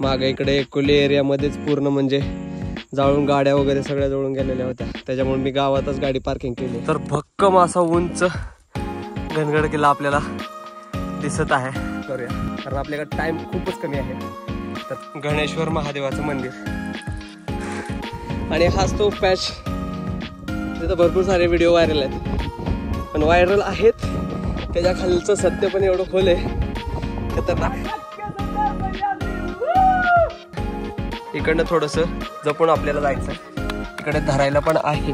मागे इकडे एकोली एरियामध्येच पूर्ण म्हणजे जाळून गाड्या वगैरे सगळ्या जळून गेलेल्या होत्या, त्याच्यामुळे मी गावातच गाडी पार्किंग केली. तर भक्कम असा उंच घनगड किल्ला आपल्याला दिसत आहे. करूया, कारण आपल्याकडे टाइम खूपच कमी आहे. तर गणेश्वर महादेवाचं मंदिर आणि हाच तो पॅच. तिथं भरपूर सारे व्हिडिओ व्हायरल आहेत, पण व्हायरल आहेत त्याच्या खालचं सत्य पण एवढं खोल आहे खतरनाक. इकडनं थोडस जपून आपल्याला जायचं, इकडे धरायला पण आहे.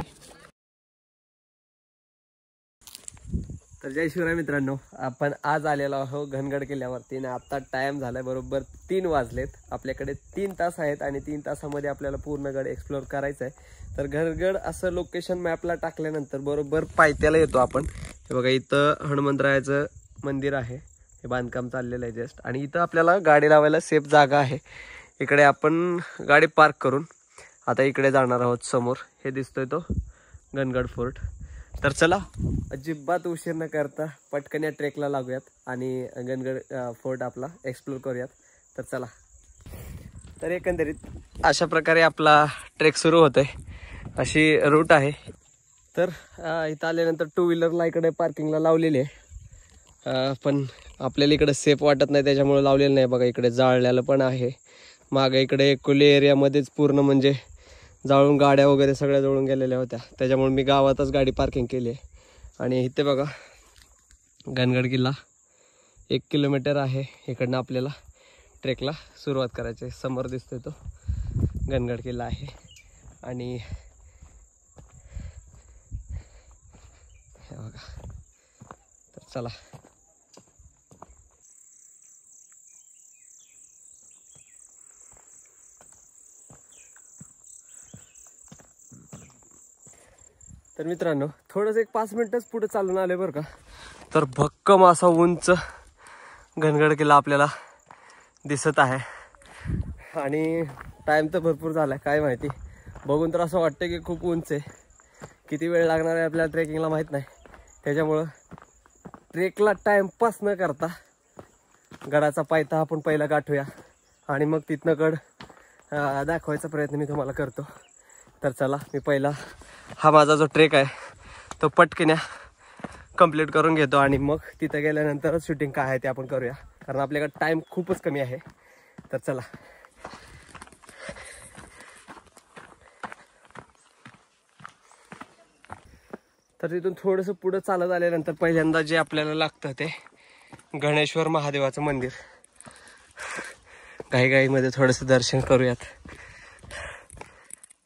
तर जय शिवराय मित्रांनो, आपण आज आलेलो आहोत घनगड किल्ल्यावरती आणि आता टाइम झालाय बरोबर 3 वाजलेत. आपल्याकडे 3 तास आहेत आणि 3 तासामध्ये आपल्याला पूर्ण गड एक्सप्लोर करायचा आहे. तर घनगड असं लोकेशन मॅपला टाकल्यानंतर बरोबर पायथ्याला येतो आपण. हे बघा, इथं हनुमंतरायाचं मंदिर आहे, हे बांधकाम चाललेलं आहे जस्ट, आणि इथं आपल्याला गाडी लावायला सेफ जागा आहे. इकडे आपण गाडी पार्क करून आता इकडे जाणार आहोत. समोर हे दिसतोय तो घनगड फोर्ट. तर चला, अजिबात उशीर न करता पटकन या ट्रेकला लागूयात आणि घनगड फोर्ट आपला एक्सप्लोर करूयात. तर चला. तर एकंदरीत अशा प्रकारे आपला ट्रेक सुरू होतोय, अशी रूट आहे. तर इथं आल्यानंतर 2 व्हीलरला इकडे पार्किंगला लावलेली आहे, पण आपल्याला इकडे सेफ वाटत नाही त्याच्यामुळे लावलेलं नाही. बघा, इकडे जाळलेलं पण आहे. मागे इकडे एकोली एरियामध्येच पूर्ण म्हणजे जाळून गाड्या वगैरे सगळ्या जळून गेलेल्या होत्या, त्याच्यामुळे मी गावातच गाडी पार्किंग केली आहे. आणि इथे बघा, घनगड किल्ला 1 किलोमीटर आहे. इकडनं आपल्याला ट्रेकला सुरुवात करायची आहे. समोर दिसतोय तो घनगड किल्ला आहे. आणि हे बघा, तर चला. तर मित्रांनो, थोडंसं एक 5 मिनिटच पुढे चालून आले बरं का, तर भक्कम असा उंच घनगड किल्ला आपल्याला दिसत आहे. आणि टाइम तर भरपूर झाला आहे, काय माहिती, बघून तर असं वाटतं की खूप उंच आहे. किती वेळ लागणार आहे आपल्याला ट्रेकिंगला माहीत नाही, त्याच्यामुळं ट्रेकला टाइमपास न करता गडाचा पायथा आपण पहिला गाठूया आणि मग तिथनं गड दाखवायचा प्रयत्न मी तुम्हाला करतो. तर चला, मी पहिला हा माझा जो ट्रेक आहे तो पटकन कंप्लीट करून घेतो आणि मग तिथं गेल्यानंतरच शूटिंग काय आहे ते आपण करूया, कारण आपल्याकडे टाइम खूपच कमी आहे. तर चला. तर तिथून थोडंसं पुढं चालत आल्यानंतर पहिल्यांदा जे आपल्याला लागतं ते गणेश्वर महादेवाचं मंदिर. घाईघाईमध्ये थोडंसं दर्शन करूयात.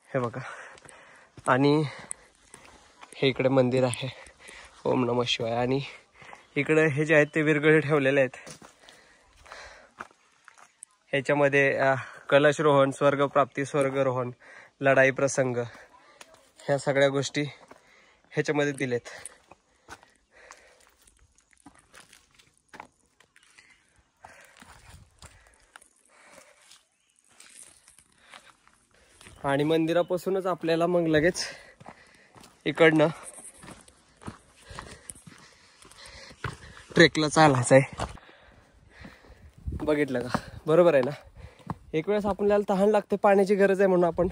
हे बघा, आणि हे इकडे मंदिर आहे, ओम नमः शिवाय. आणि इकडे हे जे आहेत ते विरगळे ठेवलेले आहेत. ह्याच्यामध्ये कलशरोहण, स्वर्गप्राप्ती, स्वर्गरोहण, लढाई प्रसंग, ह्या सगळ्या गोष्टी ह्याच्यामध्ये दिलेत. आणि मंदिरापासूनच आपल्याला मग लगेच इकडनं ट्रेकला चालायचं आहे. बघितलं का, बरोबर आहे ना. एक वेळेस आपल्याला तहान लागते, पाण्याची गरज आहे, म्हणून आपण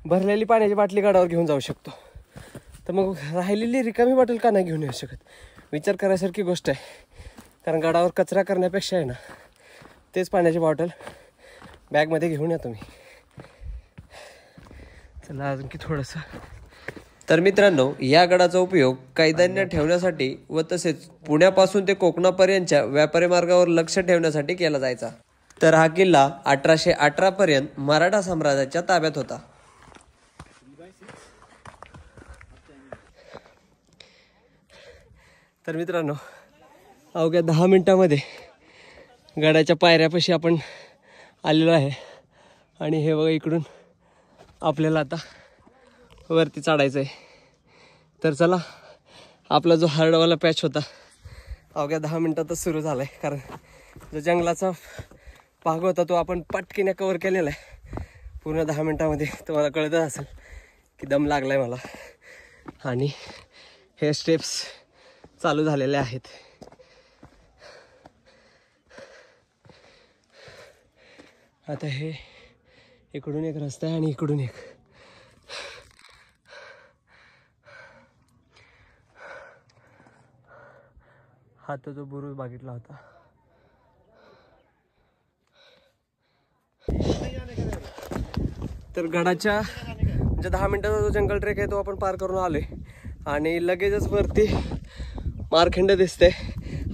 भरलेली पाण्याची बाटली गडावर घेऊन जाऊ शकतो. तर मग राहिलेली रिकामी बॉटल का नाही घेऊन येऊ शकत, विचार करायसारखी गोष्ट आहे. कारण गडावर कचरा करण्यापेक्षा आहे ना, तेच पाण्याची बॉटल बॅगमध्ये घेऊन या तुम्ही. चला अजून की थोडंसं. तर मित्रांनो, या गडाचा उपयोग कैद्यांना ठेवण्यासाठी व तसेच पुण्यापासून ते कोकणापर्यंतच्या व्यापारी मार्गावर लक्ष ठेवण्यासाठी केला जायचा. तर हा किल्ला 1818 पर्यंत मराठा साम्राज्याच्या ताब्यात होता. तर मित्रांनो, अवघ्या 10 मिनिटांमध्ये गडाच्या पायऱ्यापाशी आपण आलेलो आहे. आणि हे बघा, इकडून आपल्याला आता वरती चढायचं आहे. तर चला, आपला जो हार्डवाला पॅच होता अवघ्या 10 मिनिटातच सुरू झाला आहे, कारण जो जंगलाचा भाग होता तो आपण पटकीने कव्हर केलेला आहे पूर्ण 10 मिनिटांमध्ये. तुम्हाला कळतच असेल की दम लागला आहे मला. आणि हे स्टेप्स चालू झालेले आहेत. आता हे इकडून एक रस्ता आहे आणि इकडून एक. हा तो जो बुरुज बघितला होता. तर गडाच्या म्हणजे 10 मिनिटाचा जो जंगल ट्रेक आहे तो आपण पार करून आलोय आणि लगेचच वरती मारखंड दिसते.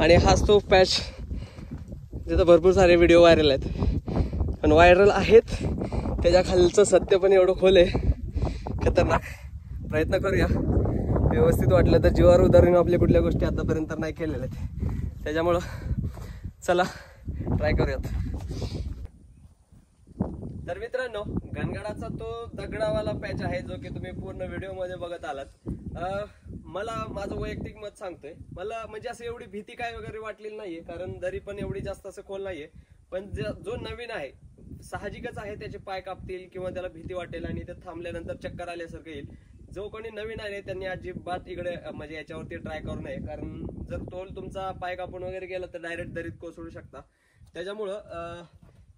आणि हाच तो पॅच जिथं भरपूर सारे व्हिडिओ व्हायरल आहेत. पण व्हायरल आहेत त्याच्या खालचं सत्य पण एवढं खोल आहे, खतरनाक. प्रयत्न करूया, व्यवस्थित वाटलं तर जीवावर उदाहरण आपल्या कुठल्या गोष्टी आतापर्यंत नाही केलेल्या आहेत. त्याच्यामुळं चला ट्राय करूयात. तर मित्रांनो, घनगडाचा तो दगडावाला पॅच आहे जो की तुम्ही पूर्ण व्हिडिओमध्ये बघत आलात. मला माझं वैयक्तिक मत सांगतोय, मला म्हणजे असं एवढी भीती काय वगैरे वाटलेली नाहीये, कारण दरी पण एवढी जास्त असं खोल नाहीये. पण जो नवीन आहे साहजिकच आहे त्याचे पाय कापतील किंवा त्याला भीती वाटेल आणि ते थांबल्यानंतर चक्कर आल्यासारखं येईल. जो कोणी नवीन आहे त्यांनी अजिबात इकडे म्हणजे याच्यावरती ट्राय करू नये, कारण जर तोल तुमचा पाय कापून वगैरे गेला तर डायरेक्ट दरीत कोसळू शकता. त्याच्यामुळं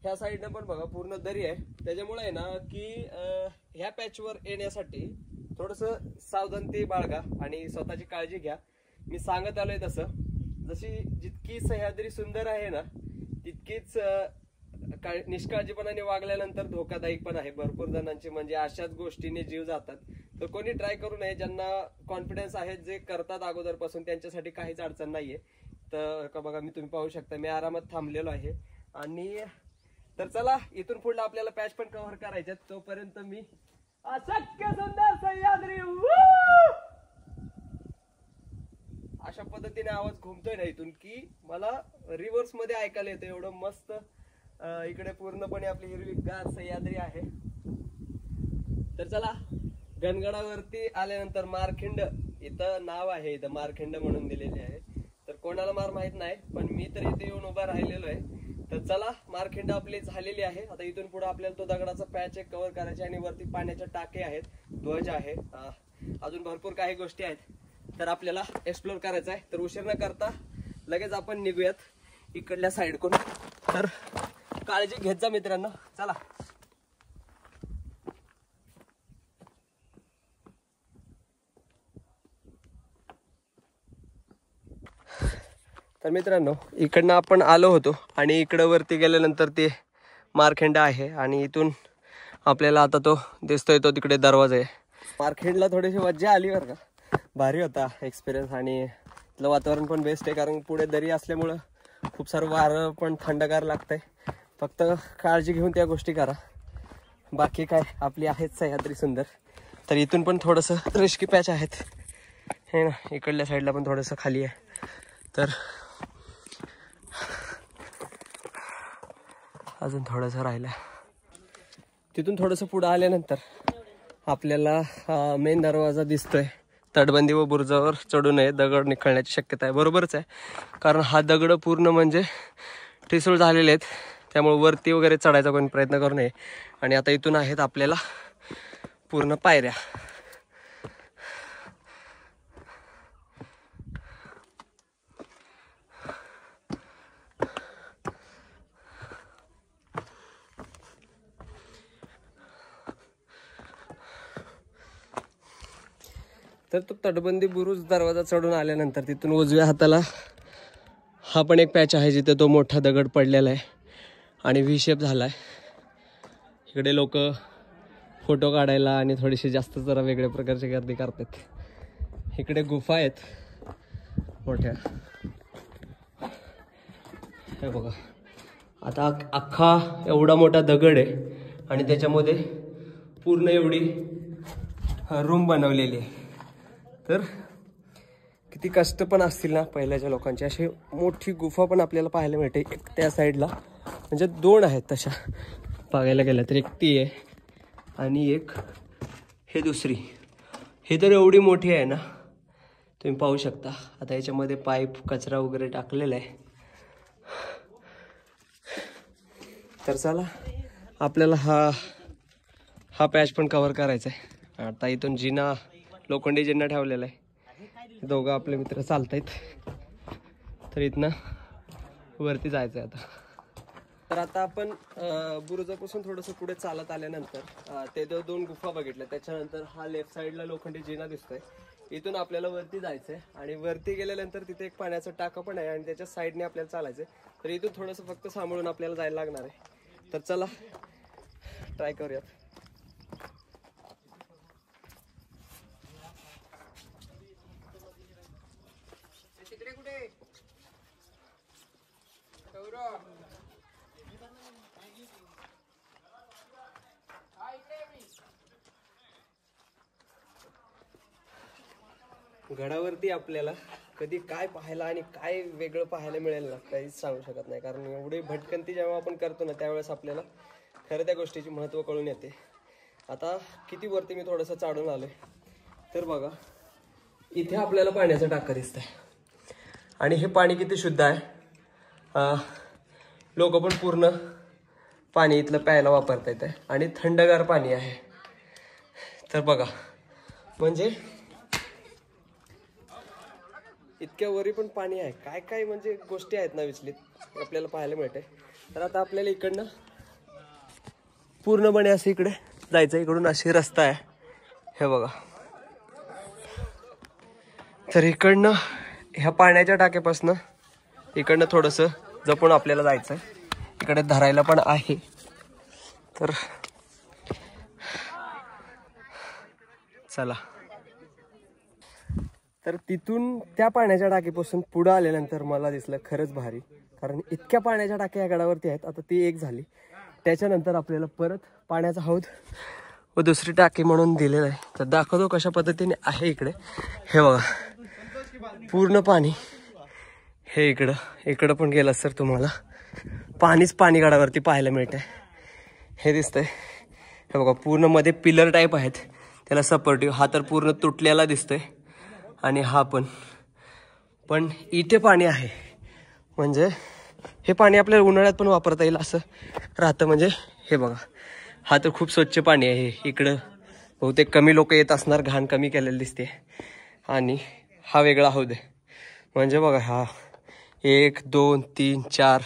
ह्या साईडनं पण बघा पूर्ण दरी आहे. त्याच्यामुळे आहे ना की ह्या पॅचवर येण्यासाठी थोडंसं सावधानते बाळगा आणि स्वतःची काळजी घ्या. मी सांगत आलोय तसं, जशी जितकी सह्याद्री सुंदर आहे ना तितकीच निष्काळजीपणाने वागल्यानंतर धोकादायक पण आहे. भरपूर जणांचे म्हणजे अशाच गोष्टीने जीव जातात. तर कोणी ट्राय करू नये. ज्यांना कॉन्फिडन्स आहे, जे करतात अगोदरपासून, त्यांच्यासाठी काहीच अडचण नाहीये. तर का बघा, मी तुम्ही पाहू शकता मी आरामात थांबलेलो आहे. आणि तर चला, इथून पुढे आपल्याला पॅच पण कव्हर करायचे. तोपर्यंत मी अशक्य सुंदर सह्याद्री अशा पद्धतीने आवाज घुमतोय ना इथून की मला रिव्हर्स मध्ये ऐकायला येतं. एवढं मस्त इकडे पूर्णपणे आपली हिरवीगार सह्याद्री आहे. तर चला, घनगडावरती आल्यानंतर मारखिंड इथं नाव आहे, इथं मारखिंड म्हणून दिलेले आहे. तर कोणाला मार माहित नाही, पण मी तर इथे येऊन उभा राहिलेलो आहे. तर चला, मारखिंड आपली झालेली आहे. आता इथून पुढे आपल्याला तो दगडाचा पॅच एक कव्हर करायचा आणि वरती पाण्याचे टाके आहेत, ध्वज आहे, अजून भरपूर काही गोष्टी आहेत. तर आपल्याला एक्सप्लोर करायचं आहे. तर उशीर न करता लगेच आपण निघूयात इकडल्या साईडकडून. तर काळजी घेत जा मित्रांनो. चला. तर मित्रांनो, इकडनं आपण आलो होतो आणि इकडं वरती गेल्यानंतर ते मारखिंड आहे आणि इथून आपल्याला आता तो दिसतोय तो तिकडे दरवाजा आहे. मारखिंडला थोडीशी मज्जा आली बरं का, भारी होता एक्सपिरियन्स. आणि इथलं वातावरण पण बेस्ट आहे, कारण पुढे दरी असल्यामुळं खूप सारं वारं पण थंडगार लागतंय. फक्त काळजी घेऊन त्या गोष्टी करा, बाकी काय आपली आहेच सह्याद्री सुंदर. तर इथून पण थोडंसं रिस्की पॅच आहेत हे ना, इकडल्या साईडला पण थोडंसं खाली आहे. तर अजून थोडंसं राहिलं. तिथून थोडंसं पुढं आल्यानंतर आपल्याला मेन दरवाजा दिसतोय. तटबंदी व बुरुजावर चढू नये, दगड निखळण्याची शक्यता आहे. बरोबरच आहे, कारण हा दगड पूर्ण म्हणजे ठिसूळ झालेले आहेत, त्यामुळे वरती वगैरे चढायचा कोणी प्रयत्न करू नये. आणि आता इथून आहेत आपल्याला पूर्ण पायऱ्या. तर तो तटबंदी बुरुज दरवाजा चढून आल्यानंतर तिथून उजव्या हाताला हा पण एक पॅच आहे जिथे तो मोठा दगड पडलेला आहे आणि व्ही शेप झाला आहे. इकडे लोक फोटो काढायला आणि थोडीशी जास्त जरा वेगळ्या प्रकारची गर्दी करतात. इकडे गुफा आहेत मोठ्या, हे बघा. आता अख्खा एवढा मोठा दगड आहे आणि त्याच्यामध्ये पूर्ण एवढी रूम बनवलेली आहे. तर किती कष्ट पण असतील ना पहिल्याच्या लोकांची. अशी मोठी गुफा पण आपल्याला पाहायला मिळते. एक त्या साईडला म्हणजे 2 आहेत तशा बघायला गेलं तर, एक ती आहे आणि एक हे दुसरी. हे तर एवढी मोठी आहे ना, तुम्ही पाहू शकता. आता याच्यामध्ये पाईप कचरा वगैरे टाकलेला आहे. तर चला, आपल्याला हा पॅच पण कव्हर करायचा आहे. आता इथून जिना, लोखंडी जिना ठेवलेला आहे. दोघं आपले मित्र चालत आहेत. तर इथनं वरती जायचं आहे आता. तर आता आपण बुरुजापासून थोडंसं पुढे चालत आल्यानंतर ते दोन गुफा बघितल्या, त्याच्यानंतर हा लेफ्ट साईडला लोखंडी जिना दिसतोय, इथून आपल्याला वरती जायचंय आणि वरती गेल्यानंतर तिथे एक पाण्याचं टाकं पण आहे आणि त्याच्या साईडने आपल्याला चालायचंय. तर इथून थोडंसं फक्त सांभाळून आपल्याला जायला लागणार आहे. तर चला ट्राय करूयात. गडावरती आपल्याला कधी काय पाहायला आणि काय वेगळं पाहायला मिळेल ना, काहीच सांगू शकत नाही. कारण एवढी भटकंती जेव्हा आपण करतो ना, त्यावेळेस आपल्याला खरं त्या गोष्टीची महत्त्व कळून येते. आता किती वरती मी थोडंसं चढून आलोय, तर बघा इथे आपल्याला पाण्याचं टाकं दिसतंय आणि हे पाणी किती शुद्ध आहे. लोक पण पूर्ण पाणी इथलं प्यायला वापरता येते आणि थंडगार पाणी आहे. तर बघा म्हणजे इतक्या वरी पण पाणी आहे. काय काय म्हणजे गोष्टी आहेत ना विचलित आपल्याला पाहायला मिळते. तर आता आपल्याला इकडनं पूर्णपणे असं इकडे जायचं. इकडून अशी रस्ता आहे, हे बघा. तर इकडनं ह्या पाण्याच्या टाक्यापासनं इकडनं थोडंसं जपून आपल्याला जायचं. इकडे धरायला पण आहे. तर चला. तर तिथून त्या पाण्याच्या टाकीपासून पुढं आल्यानंतर मला दिसलं खरंच भारी. कारण इतक्या पाण्याच्या टाक्या या गडावरती आहेत. आता ती एक झाली, त्याच्यानंतर आपल्याला परत पाण्याचा हौद व दुसरी टाकी म्हणून दिलेलं आहे. तर दाखवतो कशा पद्धतीने आहे इकडे. हे बघा पूर्ण पाणी हे इकडं पण गेलं सर तुम्हाला पाणीच पाणी गडावरती पाहायला मिळतंय. हे दिसतंय, हे बघा पूर्ण मध्ये पिलर टाईप आहेत त्याला सपोर्टिव्ह. हा तर पूर्ण तुटलेला दिसतोय आणि हा पण इथे पाणी आहे. म्हणजे हे पाणी आपल्याला उन्हाळ्यात पण वापरता येईल असं राहतं. म्हणजे हे बघा हा तर खूप स्वच्छ पाणी आहे. इकडं बहुतेक कमी लोक येत असणार, घाण कमी केलेलं दिसते. आणि हा वेगळा हौद आहे. म्हणजे बघा हा 1 2 3 4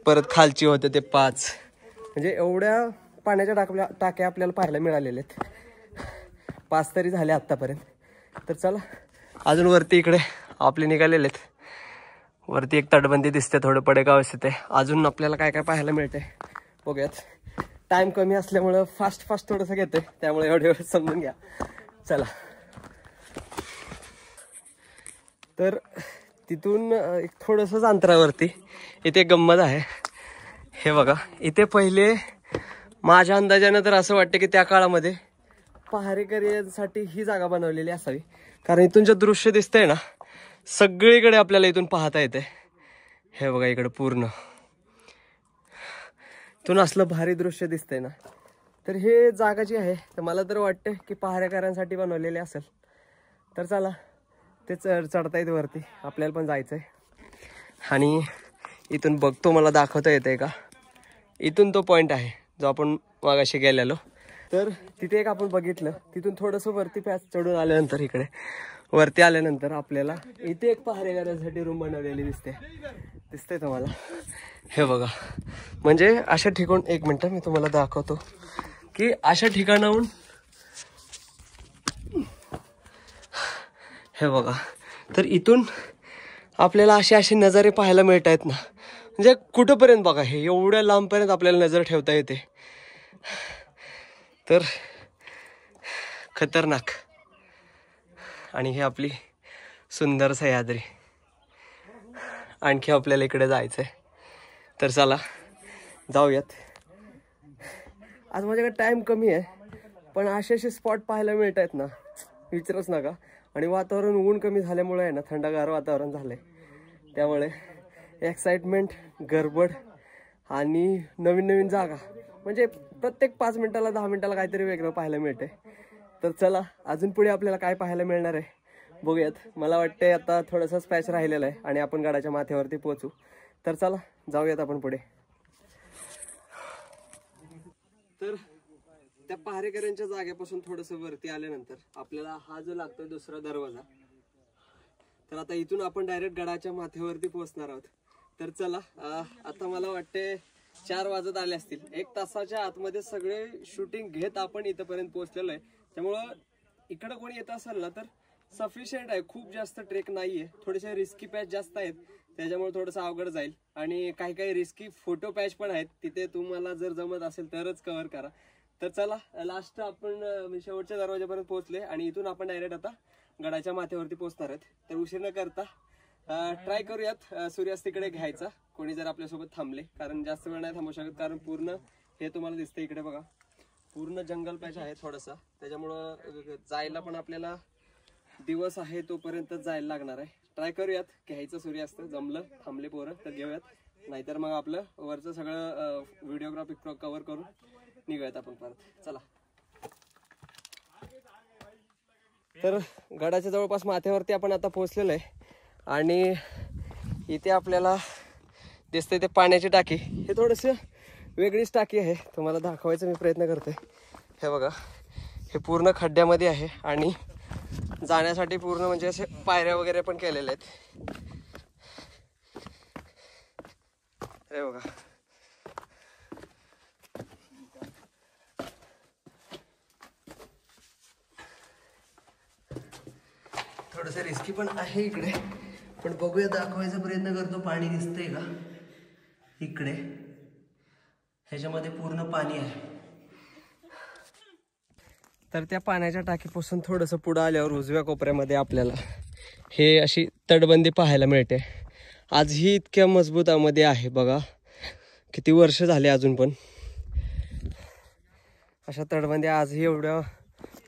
परत खालची होते ते 5. म्हणजे एवढ्या पाण्याच्या टाक्या आपल्याला पाहायला मिळालेल्या आहेत. 5 तरी झाले आत्तापर्यंत. तर चला अजून वरती इकडे आपले निघालेले आहेत. वरती एक तटबंदी दिसते, थोडं पडेगाव अवस्थेत आहे. अजून आपल्याला काय काय पाहायला मिळते बघूयात. टाइम कमी असल्यामुळं फास्ट थोडंसं घेतोय, त्यामुळे एवढं समजून घ्या. चला. तर तिथून एक थोडंसंच अंतरावरती इथे गंमत आहे. हे बघा इथे पहिले माझ्या अंदाजानं तर असं वाटतं की त्या काळामध्ये पहारेकऱ्यांसाठी ही जागा बनवलेली असावी. कारण इथून जे दृश्य दिसतंय ना सगळीकडे आपल्याला इथून पाहता येते. हे बघा इकडे पूर्ण इथून असलं भारी दृश्य दिसतंय ना. तर हे जागा जी आहे तर मला तर वाटतं की पहारेकऱ्यांसाठी बनवलेली असेल. तर चला ते चढता येते वरती, आपल्याला पण जायचंय. आणि इथून बघतो मला दाखवता येतंय का. इथून तो पॉइंट आहे जो आपण मागाशी गेलेलो. तर तिथे एक आपण बघितलं. तिथून थोडंसं वरती पॅच चढून आल्यानंतर इकडे वरती आल्यानंतर आपल्याला इथे एक पहारेकऱ्यांसाठी रूम बनवलेली दिसते तुम्हाला. हे बघा म्हणजे अशा ठिकाण, एक मिनिट मी तुम्हाला दाखवतो की अशा ठिकाणाहून हे बघा. तर इथून आपल्याला असे नजारे पाहायला मिळत आहेत ना. म्हणजे कुठंपर्यंत बघा, हे एवढ्या लांबपर्यंत आपल्याला नजर ठेवता येते. तर खतरनाक. आणि ही आपली सुंदर सह्याद्री. आणखी आपल्याला इकडे जायचंय. तर चला जाऊयात. आज माझ्याकडे टाइम कमी आहे, पण असे स्पॉट पाहायला मिळत आहेत ना विचारच नका. आणि वातावरण ऊन कमी झाल्यामुळे आहे ना, थंडगार वातावरण झालंय. त्यामुळे एक्साइटमेंट, गडबड आणि नवीन जागा. म्हणजे प्रत्येक 5 मिनिटाला 10 मिनिटाला काहीतरी वेगळं पाहायला मिळते. तर चला अजून पुढे आपल्याला काय पाहायला मिळणार आहे बघूयात. मला वाटतंय आता थोडंसं स्पॅच राहिलेलं आहे आणि आपण गडाच्या माथ्यावरती पोहोचू. तर चला जाऊयात आपण पुढे. तर त्या पहारेकऱ्यांच्या जागेपासून थोडंसं वरती आल्यानंतर आपल्याला हा जो लागतोय दुसरा दरवाजा. तर आता इथून आपण डायरेक्ट गडाच्या माथ्यावरती पोहोचणार आहोत. तर चला आता मला वाटते 4 वाजत आले असतील. 1 तासाच्या आतमध्ये सगळे शूटिंग घेत आपण इथपर्यंत पोहोचलेलो आहे. त्यामुळं इकडं कोणी येत असेल ना तर सफिशियंट आहे, खूप जास्त ट्रेक नाहीये. थोडेसे रिस्की पॅच जास्त आहेत, त्याच्यामुळे थोडंसं अवघड जाईल. आणि काही रिस्की फोटो पॅच पण आहेत, तिथे तुम्हाला जर जमत असेल तरच कव्हर करा. तर चला, लास्ट आपण शेवटच्या दरवाजापर्यंत पोहोचले आणि इथून आपण डायरेक्ट आता गडाच्या माथ्यावरती पोहोचणार आहेत. तर उशीर न करता ट्राय करूयात सूर्यास्तीकडे घ्यायचा, कोणी जर आपल्यासोबत थांबले. कारण जास्त वेळ नाही थांबू शकत, कारण पूर्ण हे तुम्हाला दिसतं इकडे बघा, पूर्ण जंगल पॅच आहे थोडासा. त्याच्यामुळं जायला पण आपल्याला दिवस आहे तोपर्यंत जायला लागणार आहे. ट्राय करूयात घ्यायचं सूर्यास्त. जमलं थांबले पोरं तर घेऊयात, नाहीतर मग आपलं वरचं सगळं व्हिडिओग्राफी कव्हर करून निघूयात आपण परत. चला. तर गडाच्या जवळपास माथ्यावरती आपण आता पोहोचलेलो आहे आणि इथे आपल्याला दिसते ते पाण्याची टाकी. हे थोडंसं वेगळीच टाकी आहे, तुम्हाला दाखवायचा मी प्रयत्न करतोय. हे बघा, हे पूर्ण खड्ड्यामध्ये आहे आणि जाण्यासाठी पूर्ण म्हणजे असे पायऱ्या वगैरे पण केलेल्या आहेत. हे बघा, थोडंसं रिस्की पण आहे इकडे, पण बघूया, दाखवायचा प्रयत्न करतो. पाणी दिसतंय का इकडे? ह्याच्यामध्ये पूर्ण पाणी आहे. तर त्या पाण्याच्या टाकीपासून थोडंसं पुढं आल्यावर उजव्या कोपऱ्यामध्ये आपल्याला हे अशी तटबंदी पाहायला मिळते. आजही इतक्या मजबूतामध्ये आहे बघा, किती वर्ष झाले अजून पण अशा तटबंद्या आजही एवढ्या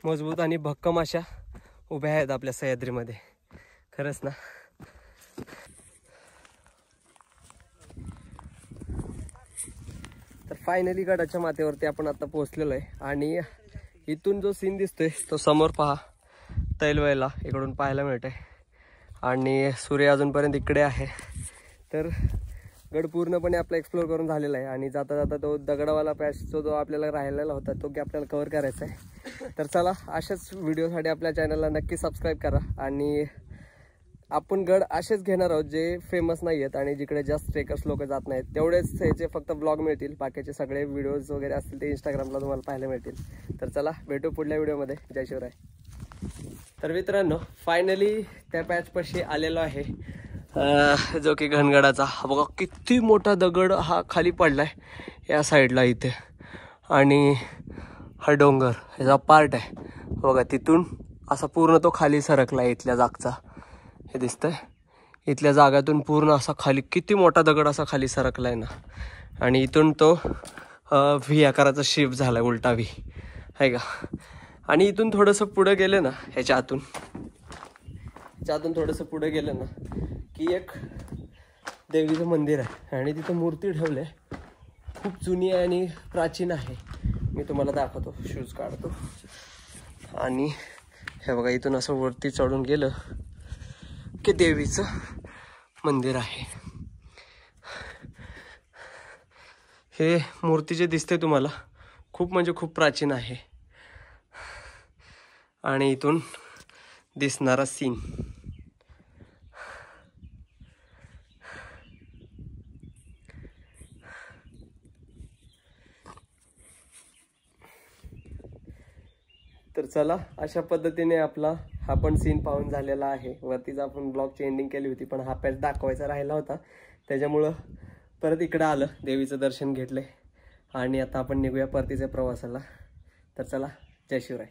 मजबूत आणि भक्कम अशा उभ्या आहेत आपल्या सह्याद्रीमध्ये. खरंच ना. तर फायनली गडाच्या माथ्यावरती आपण आता पोहोचलेलो आहे आणि इथून जो सीन दिसतोय तो समोर पहा, तैलवयला इकडून पाहायला मिळते आणि सूर्य अजूनपर्यंत इकडे आहे. तर गड पूर्णपणे आपला एक्सप्लोर करून झालेला आहे आणि जाता जाता तो दगडावाला पॅच जो आपल्याला राहिलेला होता तो आपल्याला कव्हर करायचा आहे. तर चला, अशाच व्हिडिओसाठी आपल्या चॅनलला नक्की सबस्क्राईब करा. आणि आपण गड असेच घेणार आहोत जे फेमस नाही आहेत आणि जिकडे जास्त ट्रेकर्स लोक जात नाहीत. तेवढेच ह्याचे फक्त ब्लॉग मिळतील, बाकीचे सगळे व्हिडिओज वगैरे असतील ते इंस्टाग्रामला तुम्हाला पाहायला मिळतील. तर चला, भेटू पुढल्या व्हिडिओमध्ये. जय शिवराय. तर मित्रांनो, फायनली त्या पॅचपाशी आलेलो आहे, जो की घनगडाचा. बघा किती मोठा दगड हा खाली पडलाय या साईडला इथे, आणि हा डोंगर ह्याचा पार्ट आहे बघा. तिथून असा पूर्ण तो खाली सरकला इथल्या जागचा. हे दिसतंय, इथल्या जागातून पूर्ण असा खाली किती मोठा दगड असा खाली सरकलाय ना. आणि इथून तो व्ही आकाराचा शेप झालाय, उलटा व्ही आहे का. आणि इथून थोडंसं पुढं गेलं ना, ह्याच्या आतून थोडंसं पुढे गेलं ना की एक देवीचं मंदिर आहे आणि तिथं मूर्ती ठेवली आहे, खूप जुनी आहे आणि प्राचीन आहे. मी तुम्हाला दाखवतो, शूज काढतो. आणि हे बघा, इथून असं वरती चढून गेलं की देवीचं मंदिर आहे. हे मूर्ती जे दिसते तुम्हाला खूप म्हणजे खूप प्राचीन आहे. आणि इथून दिसणारा सीन तर चला, अशा पद्धतीने आपला हा पण सीन पाहून झालेला आहे. वरतीच आपण ब्लॉगची एंडिंग केली होती, पण हा पॅच दाखवायचा राहिला होता, त्याच्यामुळं परत इकडं आलं, देवीचं दर्शन घेतलंय आणि आता आपण निघूया परतीच्या प्रवासाला. तर चला, जय शिवराय.